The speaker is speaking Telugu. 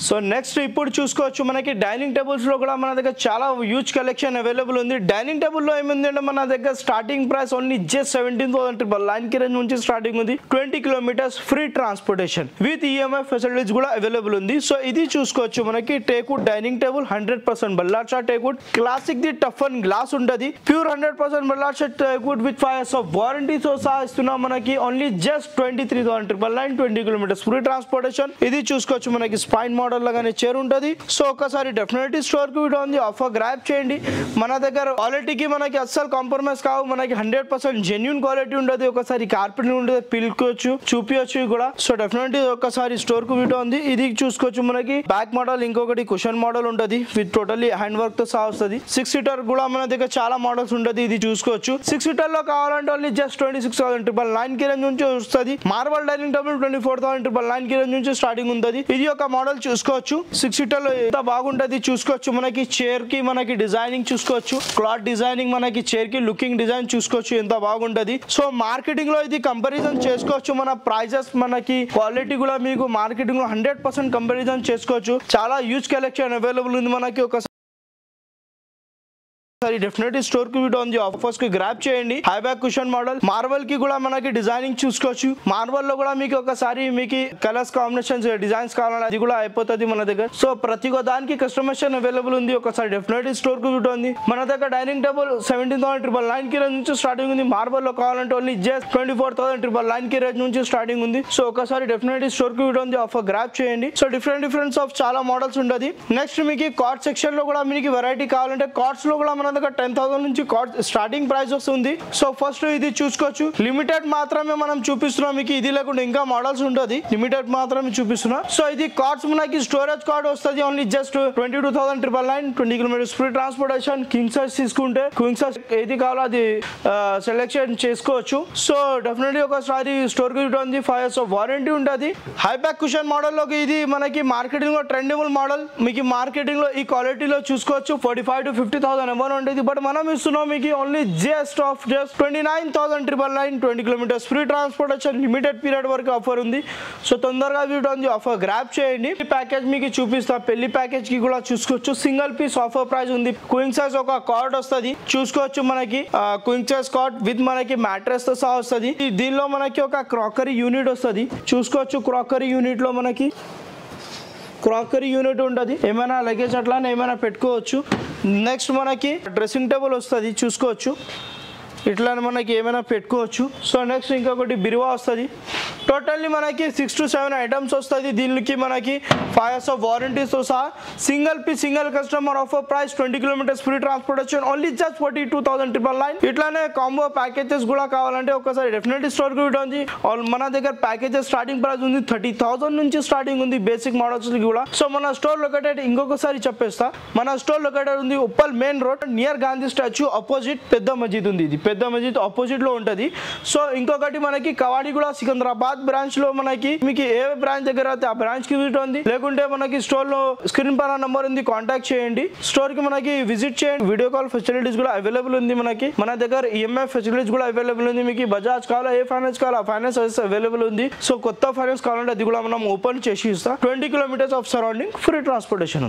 సో నెక్స్ట్ ఇప్పుడు చూసుకోవచ్చు మనకి డైనింగ్ టేబుల్స్ లో కూడా మన దగ్గర చాలా హ్యూజ్ కలెక్షన్ అవైలబుల్ ఉంది. డైనింగ్ టేబుల్ లో ఏముందంటే మన దగ్గర స్టార్టింగ్ ప్రైస్ ఓన్లీ జస్ట్ 17,000 లైన్ కి రేంజ్ నుంచి స్టార్టింగ్ ఉంది. 20 kilometres free transportation with EMI facilities కూడా అవైలబుల్ ఉంది. సో ఇది చూసుకోవచ్చు మనకి teakwood dining table 100% Ballarshah teakwood classic the tough and glass ఉంటది. Pure 100% Ballarshah teakwood with 5 years of warranty తో సహా ఇస్తున్నాం మనకి ఓన్లీ జస్ట్ 23,000 లైన్ 20 కిలోమీటర్స్ ఫ్రీ ట్రాన్స్పోర్టేషన్. ఇది చూసుకోవచ్చు మనకి స్పైన్ మోడల్ లాగానే చైర్ ఉంటుంది. సో ఒకసారి డెఫినెట్లీ స్టోర్ కి వీడియో ఉంది, ఆఫర్ గ్రాబ్ చేయండి. మన దగ్గర క్వాలిటీకి మనకి అస్సలు కాంప్రమైజ్ కావు, మనకి 100% జెన్యూన్ క్వాలిటీ ఉంటుంది. ఒకసారి కార్పెట్ ఉంటుంది, పిలుకోవచ్చు, చూపించచ్చు కూడా. సో డెఫినెట్లీ ఒకసారి స్టోర్ కు వీడియో ఉంది. ఇది చూసుకోవచ్చు మనకి బ్యాక్ మోడల్, ఇంకొకటి కుషన్ మోడల్ ఉంటుంది విత్ టోటల్లీ హ్యాండ్ వర్క్ తో సహా వస్తుంది. 6 సీటర్ కూడా మన దగ్గర చాలా మోడల్స్ ఉంటుంది. ఇది చూసుకోవచ్చు 6 సీటర్ లో కావాలంటే ఓన్లీ జస్ట్ 26,000 లైన్ కి రేంజ్ నుంచి వస్తుంది. మార్బల్ డైనింగ్ టేబుల్ 24,000 లైన్ కి రేంజ్ నుంచి స్టార్టింగ్ ఉంటుంది. ఇది ఒక మోడల్ చూసుకోవచ్చు 6 సీటర్ లో ఎంత బాగుంటది చూసుకోవచ్చు. మనకి చైర్ కి మనకి డిజైనింగ్ చూసుకోవచ్చు, క్లాత్ డిజైనింగ్ మనకి చైర్ కి లుకింగ్ డిజైన్ చూసుకోవచ్చు ఎంత బాగుంటది. సో మార్కెటింగ్ లో ఇది కంపారిజన్ చేసుకోవచ్చు. మన ప్రైజెస్ మనకి క్వాలిటీ కూడా మీకు మార్కెటింగ్ లో 100% కంపారిజన్ చేసుకోవచ్చు. చాలా హ్యూజ్ కలెక్షన్ అవైలబుల్ ఉంది మనకి. ఒకసారి డెఫినెట్లీ స్టోర్ కి వీడియో ఉంది, ఆఫర్స్ కి గ్రాబ్ చేయండి. High back cushion model marble కి కూడా మనకి డిజైనింగ్ చూసుకోవచ్చు. మార్బల్ లో కూడా మీకు ఒకసారి మీకు కలర్స్ కాంబినేషన్స్ డిజైన్స్ కావాలంటే అది కూడా అయిపోతుంది మన దగ్గర. సో ప్రతి దానికి కస్టమైజేషన్ అవైలబుల్ ఉంది. ఒకసారి డెఫినెట్లీ స్టోర్ కి వీడియో ఉంది. మన దగ్గర డైనింగ్ టేబుల్ 17,999 కి రేంజ్ నుంచి స్టార్టింగ్ ఉంది. మార్బల్ లో కావాలంటే ఓన్లీ జస్ట్ 24,999 కి రేంజ్ నుంచి స్టార్టింగ్ ఉంది. సో ఒకసారి డెఫినెట్లీ స్టోర్ కి వీడియో ఉంది, ఆఫర్ గ్రాబ్ చేయండి. సో డిఫరెంట్ ఆఫ్ చాలా మోడల్స్ ఉంటుంది. నెక్స్ట్ మీకు కార్డ్ సెక్షన్ లో కూడా మీకు వెరైటీ కావాలంటే కార్డ్స్ లో కూడా మన దగ్గర 10,000 నుంచి కార్డ్ స్టార్టింగ్ ప్రైస్ వస్తుంది. సో ఫస్ట్ ఇది చూసుకోవచ్చు, లిమిటెడ్ మాత్రమే మనం చూపిస్తున్నాం మీకు. ఇది లేకుండా ఇంకా మోడల్స్ ఉంటుంది, లిమిటెడ్ మాత్రమే చూపిస్తున్నాం. సో ఇది కార్డ్స్ మనకి స్టోరేజ్ కార్డ్ వస్తుంది only just 22,999 20 kilometres free transportation. King size తీసుకుంటే క్వీన్ సైజ్ ఏది కావాలో అది సెలెక్షన్ చేసుకోవచ్చు. సో డెఫినెట్లీ ఒకసారి స్టోర్ కి ఉంటుంది. 5 years ఆఫ్ వారంటీ ఉంటుంది. హై బ్యాక్ కుషన్ మోడల్ లోకి ఇది మనకి మార్కెటింగ్ లో ట్రెండబుల్ మోడల్. మీకు మార్కెటింగ్ లో ఈ క్వాలిటీలో చూసుకోవచ్చు 45,000 to 50,000 అమౌంట్ ఉంటుంది. బట్ మనం ఇస్తున్నాం మీకు only just 29,999 20 kilometres free transportation. Limited period వరకు ఆఫర్ ఉంది. సో తొందరగా వీడియో ఉంది, ఆఫర్ గ్రాబ్ చేయండి. ఈ ప్యాకేజ్ మీకు చూపిస్తా. పెళ్లి ప్యాకేజ్ కి కూడా చూసుకోవచ్చు, సింగిల్ పీస్ ఆఫర్ ప్రైస్ ఉంది. క్వీన్ సైజ్ ఒక కార్డ్ వస్తుంది చూసుకోవచ్చు మనకి. క్వీన్ సైజ్ కార్డ్ విత్ మనకి మ్యాట్రెస్ తో సహా వస్తుంది. దీనిలో మనకి ఒక క్రాకరీ యూనిట్ వస్తుంది చూసుకోవచ్చు. క్రాకరీ యూనిట్ లో మనకి క్రాకరీ యూనిట్ ఉంటుంది. ఏమైనా లగేజ్ అట్లానే ఏమైనా పెట్టుకోవచ్చు. నెక్స్ట్ మనకి డ్రెస్సింగ్ టేబుల్ వస్తుంది చూసుకోవచ్చు, ఇట్లా మనకి ఏమైనా పెట్టుకోవచ్చు. సో నెక్స్ట్ ఇంకొకటి బిరువా వస్తుంది. టోటల్లీ మనకి 6 to 7 ఐటమ్స్ వస్తుంది. దీనికి మనకి 5 years ఆఫ్ వారంటీతో సహా single piece single customer offer price 20 kilometres free transportation only just 42,999. ఇట్లానే కాంబో ప్యాకేజెస్ కూడా కావాలంటే ఒకసారి డెఫినెట్లీ స్టోర్ కి ఉంటుంది. మన దగ్గర ప్యాకేజెస్ స్టార్టింగ్ ప్రైస్ ఉంది 30,000 నుంచి స్టార్టింగ్ ఉంది బేసిక్ మోడల్స్ కూడా. సో మన స్టోర్ లొకేటెడ్ ఇంకొకసారి చెప్పేస్తా. మన స్టోర్ లొకేటెడ్ ఉంది Uppal main road near Gandhi statue opposite పెద్ద మస్జిద్ ఉంది. ఇది పెద్ద మస్జిద్ ఆపోజిట్ లో ఉంటది. సో ఇంకొకటి మనకి కవాడి కూడా సికింద్రాబాద్ బ్రాంచ్ లో మనకి మీకు ఏ బ్రాంచ్ దగ్గర అయితే ఆ బ్రాంచ్ కి విజిట్ ఉంది. లేకుంటే మనకి స్టోర్ లో స్క్రీన్ పైన నంబర్ ఉంది, కాంటాక్ట్ చేయండి. స్టోర్ కి మనకి విజిట్ చేయండి. వీడియో కాల్ ఫెసిలిటీస్ కూడా అవైలబుల్ ఉంది మనకి. మన దగ్గర ఈఎంఐ ఫెసిలిటీస్ కూడా అవైలబుల్ ఉంది. మీకు బజాజ్ కావాలా, ఏ ఫైనాన్స్ కావాలా, ఫైనాన్స్ అవైలబుల్ ఉంది. సో కొత్త ఫైనాన్స్ కావాలంటే అది కూడా మనం ఓపెన్ చేసి ఇస్తాం. 20 kilometres of surrounding free transportation ఉంది.